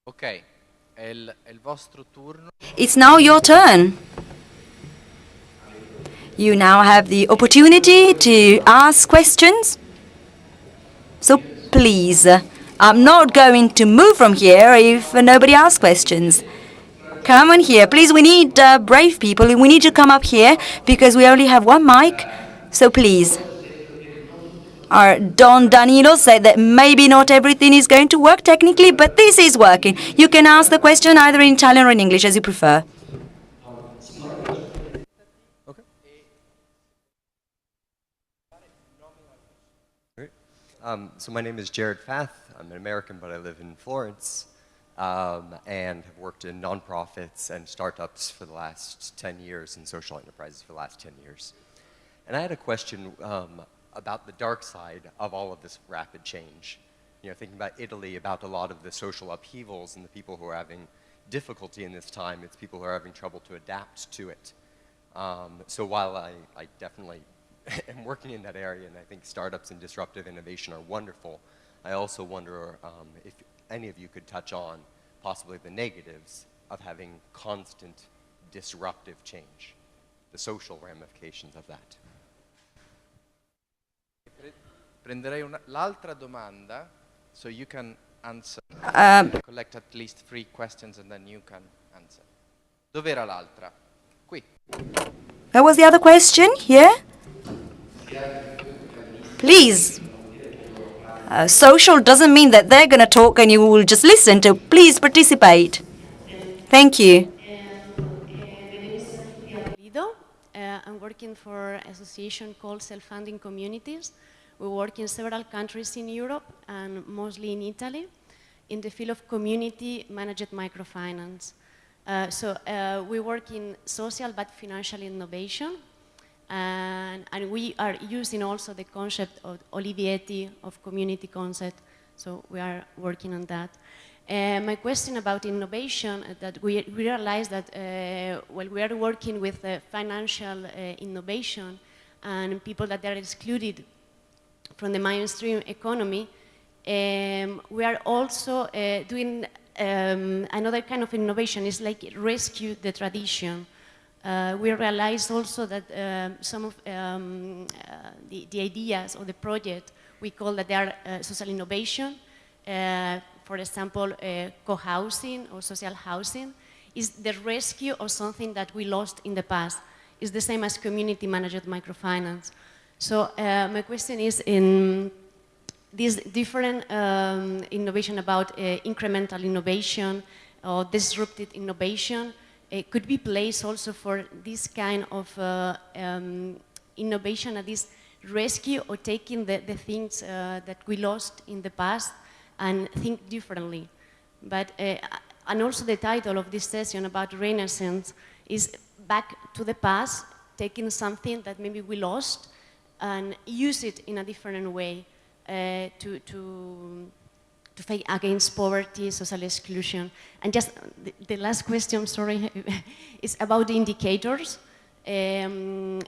Ok, è il vostro turno. It's now your turn. You now have the opportunity to ask questions. So please, I'm not going to move from here if nobody asks questions. Come on here. Please, we need brave people. We need to come up here because we only have one mic. So please. Our Don Danilo said that maybe not everything is going to work technically, but this is working. You can ask the question either in Italian or in English, as you prefer. Okay. Great. So my name is Jared Fath. I'm an American, but I live in Florence, and have worked in nonprofits and startups for the last 10 years and social enterprises for the last 10 years. And I had a question about the dark side of all of this rapid change. You know, thinking about Italy, about a lot of the social upheavals and the people who are having difficulty in this time, it's people who are having trouble to adapt to it. So while I definitely am working in that area, and I think startups and disruptive innovation are wonderful, I also wonder if any of you could touch on possibly the negatives of having constant disruptive change, the social ramifications of that. Prenderei l'altra domanda, so you can answer. Collect at least 3 questions and then you can answer. Dov'era l'altra? Qui. What was the other question? Here? Please. Social doesn't mean that they're going to talk and you will just listen to. Please participate. Thank you. I'm working for an association called Self-Funding Communities. We work in several countries in Europe and mostly in Italy in the field of community managed microfinance. We work in social but financial innovation, and we are using also the concept of Olivetti, of community concept, so we are working on that. My question about innovation, that we realize that while we are working with financial innovation and people that are excluded from the mainstream economy, we are also doing another kind of innovation. It's like rescue the tradition. We realize also that some of the ideas of the project, we call that they are social innovation. For example, co-housing or social housing is the rescue of something that we lost in the past. It's the same as community managed microfinance. So my question is, in this different innovation about incremental innovation or disruptive innovation, it could be placed also for this kind of innovation, at this rescue or taking the things that we lost in the past and think differently. But, and also the title of this session about Renaissance is back to the past, taking something that maybe we lost and use it in a different way to fight against poverty, social exclusion. And just the last question, sorry, is about the indicators. We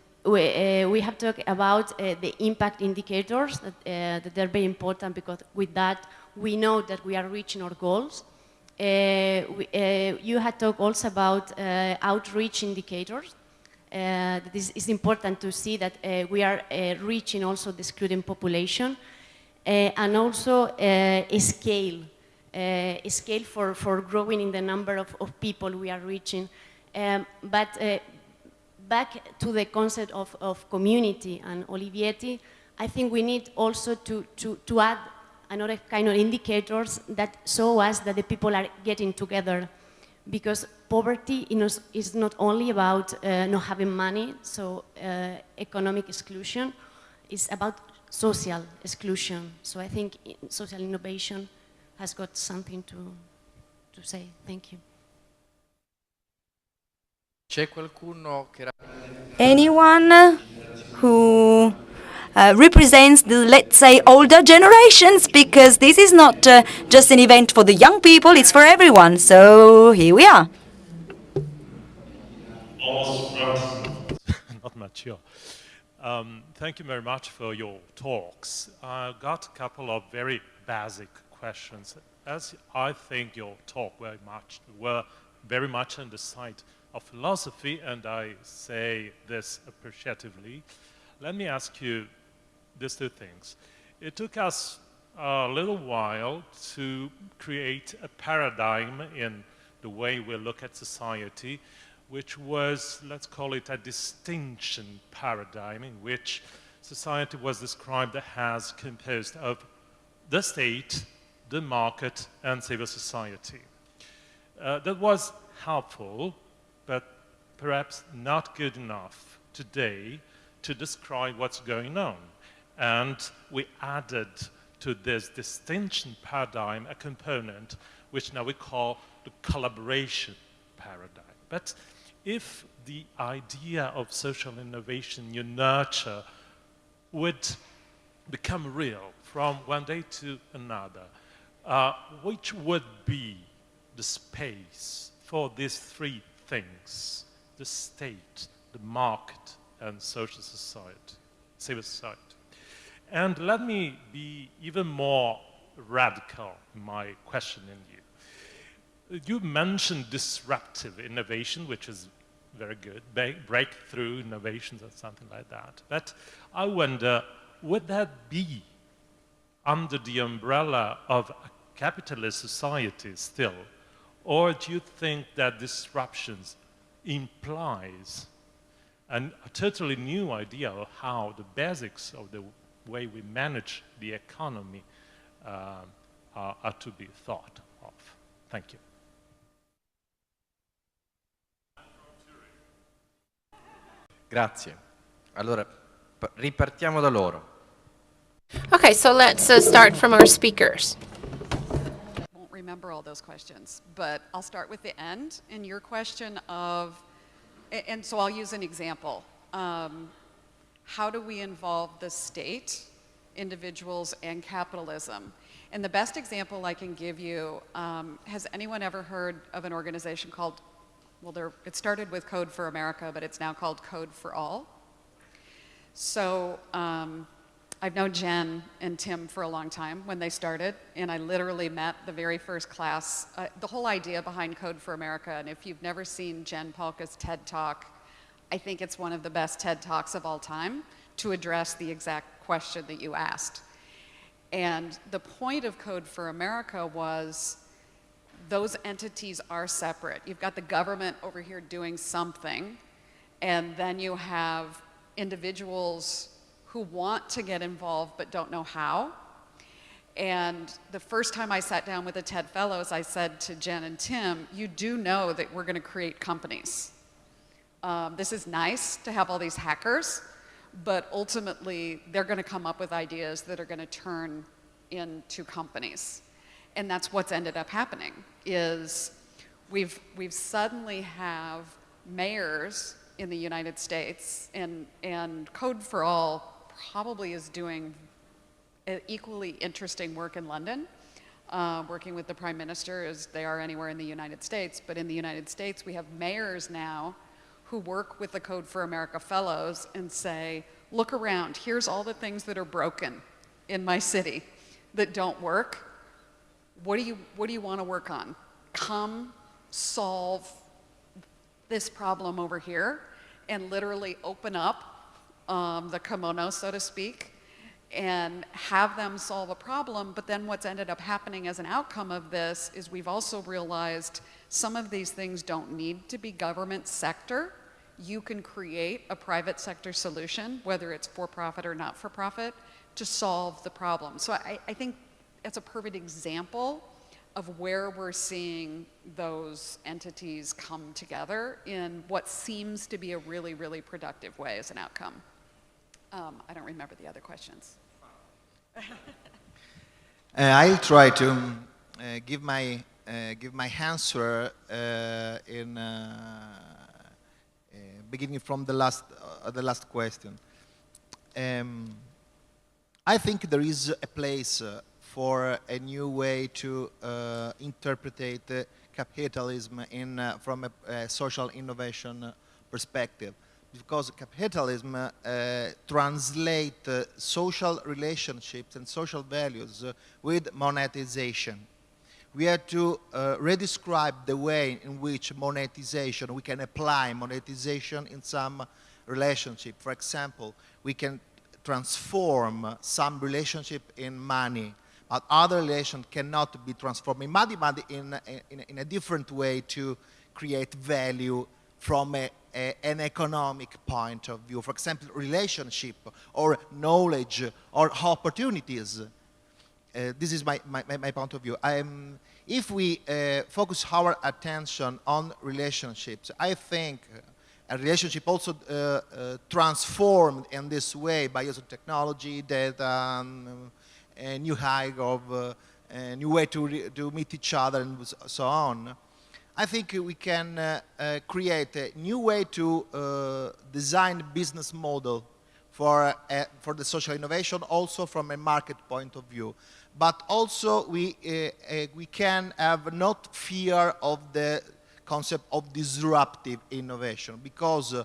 have talked about the impact indicators, that they're very important because with that we know that we are reaching our goals. You had talked also about outreach indicators. That is important to see that we are reaching also the excluded population, and also a scale for growing in the number of people we are reaching. But back to the concept of community and Olivetti, I think we need also to add another kind of indicators that show us that the people are getting together. Because poverty is not only about not having money, so economic exclusion, it's about social exclusion. So I think social innovation has got something to say. Thank you. C'è qualcuno che... Anyone who represents the, let's say, older generations, because this is not just an event for the young people, it's for everyone. So here we are. Not mature. Thank you very much for your talks. I got a couple of very basic questions. as I think your talk were very much on the side of philosophy, and I say this appreciatively, let me ask you these two things. It took us a little while to create a paradigm in the way we look at society, which was, let's call it a distinction paradigm, in which society was described as composed of the state, the market, and civil society. That was helpful, but perhaps not good enough today to describe what's going on. And we added to this distinction paradigm a component which now we call the collaboration paradigm. But if the idea of social innovation you nurture would become real from one day to another, which would be the space for these three things: the state, the market, and social society, civil society? And let me be even more radical in my questioning you. You mentioned disruptive innovation, which is very good, breakthrough innovations or something like that. But I wonder, would that be under the umbrella of a capitalist society still? Or do you think that disruptions implies a totally new idea of how the basics of the way we manage the economy are to be thought of? Thank you. Grazie. Allora, ripartiamo da loro. Okay, so let's start from our speakers. I won't remember all those questions, but I'll start with the end. In your question of, and so I'll use an example. How do we involve the state, individuals, and capitalism? And the best example I can give you, has anyone ever heard of an organization called, well, it started with Code for America, but it's now called Code for All. So I've known Jen and Tim for a long time when they started, and I literally met the very first class. The whole idea behind Code for America, and if you've never seen Jen Paulka's TED Talk, I think it's one of the best TED Talks of all time to address the exact question that you asked. And the point of Code for America was those entities are separate. You've got the government over here doing something, and then you have individuals who want to get involved but don't know how. And the first time I sat down with the TED Fellows, I said to Jen and Tim, you do know that we're going to create companies. This is nice to have all these hackers, but ultimately they're going to come up with ideas that are going to turn into companies. And that's what's ended up happening, is we've suddenly have mayors in the United States, and Code for All probably is doing equally interesting work in London, working with the Prime Minister as they are anywhere in the United States. But in the United States, we have mayors now who work with the Code for America Fellows and say, look around, here's all the things that are broken in my city that don't work. What do you want to work on? Come solve this problem over here, and literally open up the kimono, so to speak, and have them solve a problem. But then what's ended up happening as an outcome of this is we've also realized some of these things don't need to be government sector. You can create a private sector solution, whether it's for-profit or not-for-profit, to solve the problem. So I think it's a perfect example of where we're seeing those entities come together in what seems to be a really, really productive way as an outcome. I don't remember the other questions. I'll try to give my answer in beginning from the last question. I think there is a place for a new way to interpret capitalism from a social innovation perspective, because capitalism translates social relationships and social values with monetization. We have to redescribe the way in which monetization, we can apply monetization in some relationship. For example, we can transform some relationship in money, but other relations cannot be transformed in money, but in a different way to create value from an economic point of view. For example, relationship or knowledge or opportunities. This is my point of view. If we focus our attention on relationships, I think a relationship also transformed in this way by using technology, data, a new hike of a new way to meet each other and so on. I think we can create a new way to design business model for the social innovation, also from a market point of view. But also we can have not fear of the concept of disruptive innovation, because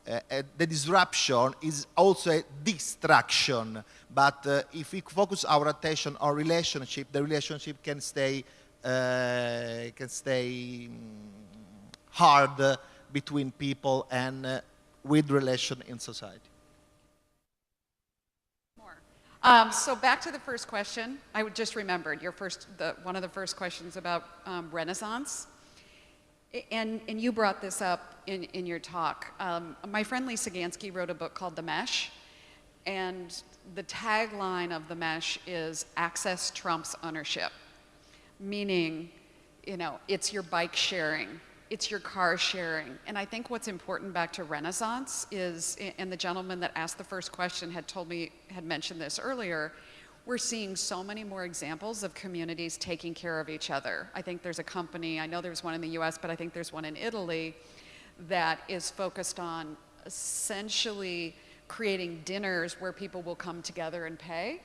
the disruption is also a distraction. But if we focus our attention on relationship, the relationship can stay hard between people and with relation in society. So back to the first question. I just remembered one of the first questions about Renaissance. And you brought this up in your talk. My friend Lesa wrote a book called The Mesh. And the tagline of The Mesh is access trumps ownership. Meaning, you know, it's your bike sharing, it's your car sharing. And I think what's important back to Renaissance is, and the gentleman that asked the first question had mentioned this earlier, we're seeing so many more examples of communities taking care of each other. I think there's a company, I know there's one in the US, but I think there's one in Italy that is focused on essentially creating dinners where people will come together and pay.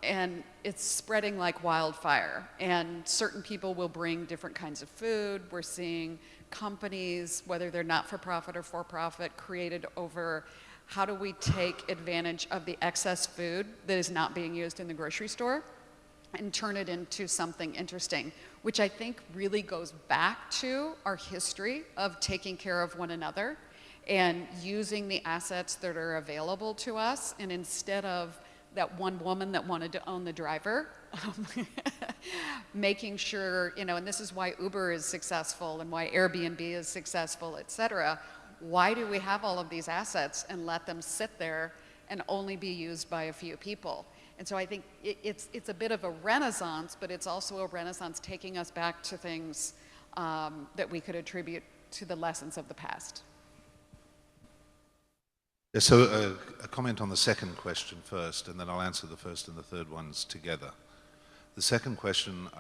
And it's spreading like wildfire. And certain people will bring different kinds of food. We're seeing companies, whether they're not-for-profit or for-profit, created over how do we take advantage of the excess food that is not being used in the grocery store and turn it into something interesting, which I think really goes back to our history of taking care of one another and using the assets that are available to us. And instead of that one woman that wanted to own the driver, making sure, you know, and this is why Uber is successful and why Airbnb is successful, et cetera. Why do we have all of these assets and let them sit there and only be used by a few people? And so I think it's a bit of a renaissance, but it's also a renaissance taking us back to things that we could attribute to the lessons of the past. Yeah, so a comment on the second question first, and then I'll answer the first and the third ones together. The second question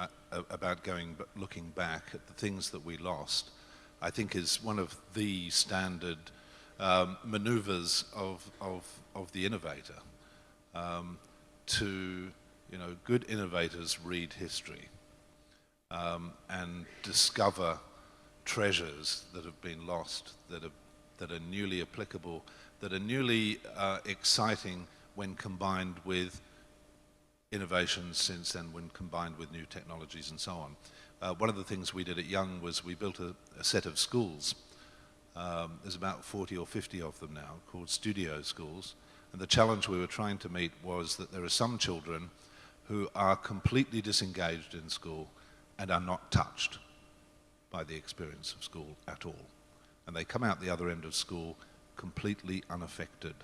about looking back at the things that we lost, I think is one of the standard maneuvers of the innovator. Good innovators read history and discover treasures that have been lost, that are newly applicable, that are newly exciting when combined with innovations since then, when combined with new technologies and so on. One of the things we did at Young was we built a set of schools. There's about 40 or 50 of them now, called studio schools. And the challenge we were trying to meet was that there are some children who are completely disengaged in school and are not touched by the experience of school at all. And they come out the other end of school completely unaffected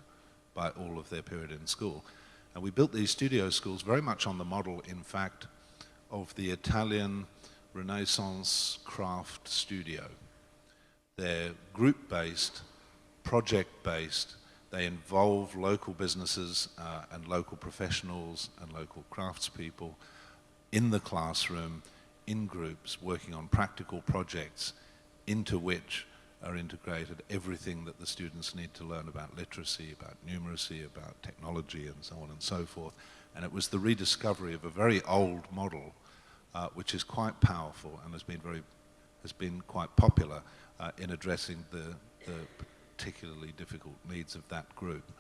by all of their period in school. And we built these studio schools very much on the model, in fact, of the Italian Renaissance craft studio. They're group-based, project-based. They involve local businesses and local professionals and local craftspeople in the classroom, in groups, working on practical projects into which are integrated everything that the students need to learn about literacy, about numeracy, about technology, and so on and so forth. And it was the rediscovery of a very old model, which is quite powerful and has been quite popular in addressing the particularly difficult needs of that group.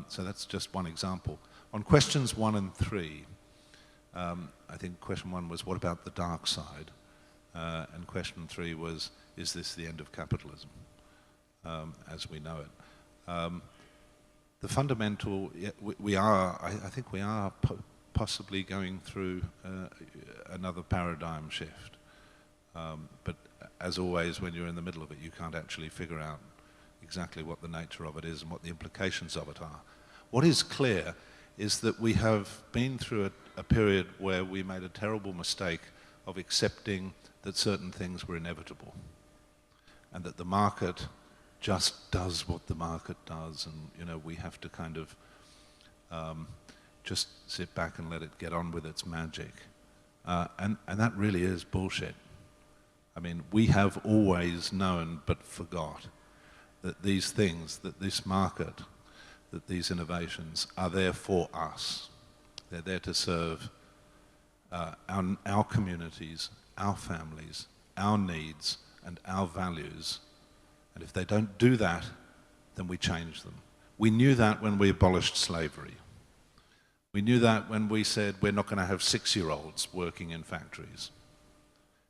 So that's just one example. On questions 1 and 3, I think question 1 was, what about the dark side? And question 3 was, is this the end of capitalism as we know it? The fundamental, I think we are possibly going through another paradigm shift. But as always, when you're in the middle of it, you can't actually figure out exactly what the nature of it is and what the implications of it are. What is clear is that we have been through a period where we made a terrible mistake of accepting that certain things were inevitable and that the market just does what the market does, and we have to kind of just sit back and let it get on with its magic. And that really is bullshit. I mean, we have always known but forgot that these things, that this market, that these innovations are there for us. They're there to serve our communities, our families, our needs, and our values. And if they don't do that, then we change them. We knew that when we abolished slavery. We knew that when we said we're not going to have 6-year-olds working in factories.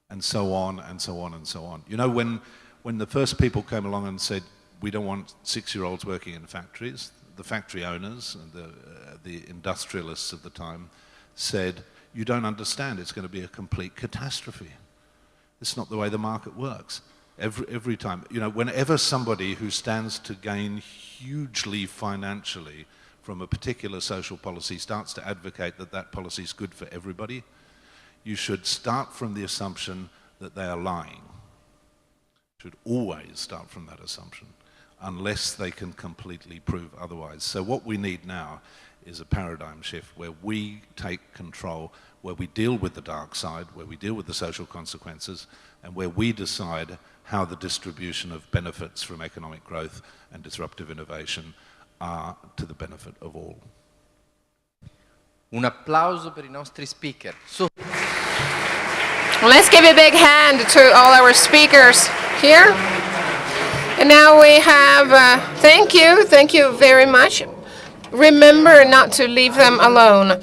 And so on, and so on, and so on. When the first people came along and said, we don't want 6-year-olds working in factories, the factory owners and the industrialists of the time said, you don't understand, it's going to be a complete catastrophe. It's not the way the market works. Every time, whenever somebody who stands to gain hugely financially from a particular social policy starts to advocate that that policy is good for everybody, you should start from the assumption that they are lying. You should always start from that assumption, unless they can completely prove otherwise. So what we need now is a paradigm shift where we take control, where we deal with the dark side, where we deal with the social consequences, and where we decide how the distribution of benefits from economic growth and disruptive innovation are to the benefit of all. Un applauso per I nostri speaker. Let's give a big hand to all our speakers here. And now we have, thank you very much. Remember not to leave them alone.